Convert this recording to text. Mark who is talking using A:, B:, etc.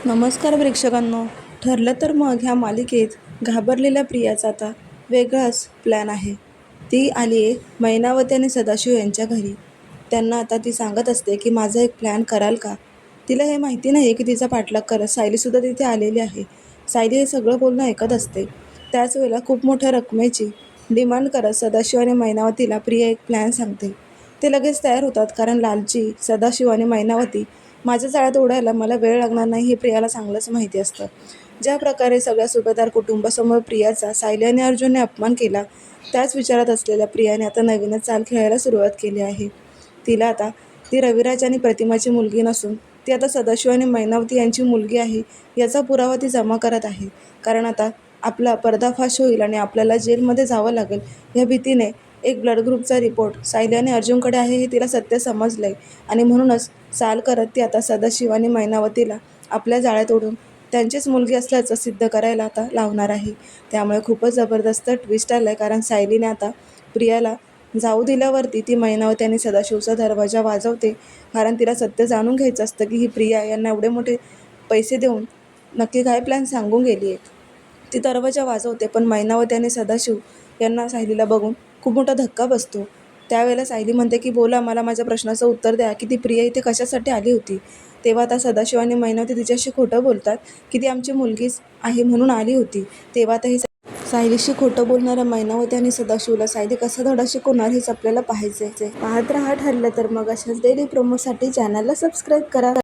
A: नमस्कार प्रेक्षकांनो. ठरलं तर मग ह्या मालिकेत घाबरलेल्या प्रियाचा आता वेगळाच प्लॅन आहे. ती आली आहे मैनावती आणि सदाशिव यांच्या घरी. त्यांना आता ती सांगत असते की माझा एक प्लॅन कराल का. तिला हे माहिती नाही की तिचा पाठलाग करत सायलीसुद्धा तिथे आलेली आहे. सायली हे सगळं बोलणं ऐकत असते. त्याच वेळेला खूप मोठ्या रकमेची डिमांड करत सदाशिव आणि मैनावतीला प्रिया एक प्लॅन सांगते. ते लगेच तयार होतात कारण लालची सदाशिव आणि मैनावती माझ्या जाळ्यात उडायला मला वेळ लागणार नाही हे प्रियाला चांगलंच माहिती असतं. ज्या प्रकारे सगळ्या सुभेदार कुटुंबासमोर प्रियाचा सायली आणि अर्जुनने अपमान केला, त्याच विचारात असलेल्या प्रियाने आता नवीनच चाल खेळायला सुरुवात केली आहे. तिला आता ती रविराज आणि प्रतिमाची मुलगी नसून ती आता सदाशिव आणि मैनावती यांची मुलगी आहे याचा पुरावा ती जमा करत आहे. कारण आता आपला पर्दाफाश होईल आणि आपल्याला जेलमध्ये जावं लागेल या भीतीने एक ब्लड ग्रुपचा रिपोर्ट सायली आणि अर्जुनकडे आहे हे तिला सत्य समजलंय आणि म्हणूनच चाल करत ती आता सदाशिव आणि मैनावतीला आपल्या जाळ्यात ओढून त्यांचीच मुलगी असल्याचं सिद्ध करायला आता लावणार आहे. त्यामुळे खूपच जबरदस्त ट्विस्ट आलं आहे कारण सायलीने आता प्रियाला जाऊ दिल्यावरती ती मैनावती आणि सदाशिवचा दरवाजा वाजवते. कारण तिला सत्य जाणून घ्यायचं असतं की ही प्रिया यांना एवढे मोठे पैसे देऊन नक्की काय प्लॅन सांगून गेली आहे. ती दरवाजा वाजवते पण मैनावती आणि सदाशिव यांना सायलीला बघून खूप मोठा धक्का बसतो. त्यावेळेला सायली म्हणते की बोला, मला माझ्या प्रश्नाचं उत्तर द्या की ती प्रिया इथे कशासाठी आली होती. तेव्हा आता सदाशिव आणि मैनावती तिच्याशी खोटं बोलतात की ती आमची मुलगीच आहे म्हणून आली होती. तेव्हा आता ही सायलीशी खोटं बोलणाऱ्या मैनावती आणि सदाशिवला सायली कसा धडा शिकवणार हेच आपल्याला पाहायचं आहे. पाहत राहा. ठरलं तर मग अशाच डेली प्रोमोसाठी चॅनलला सबस्क्राईब करा.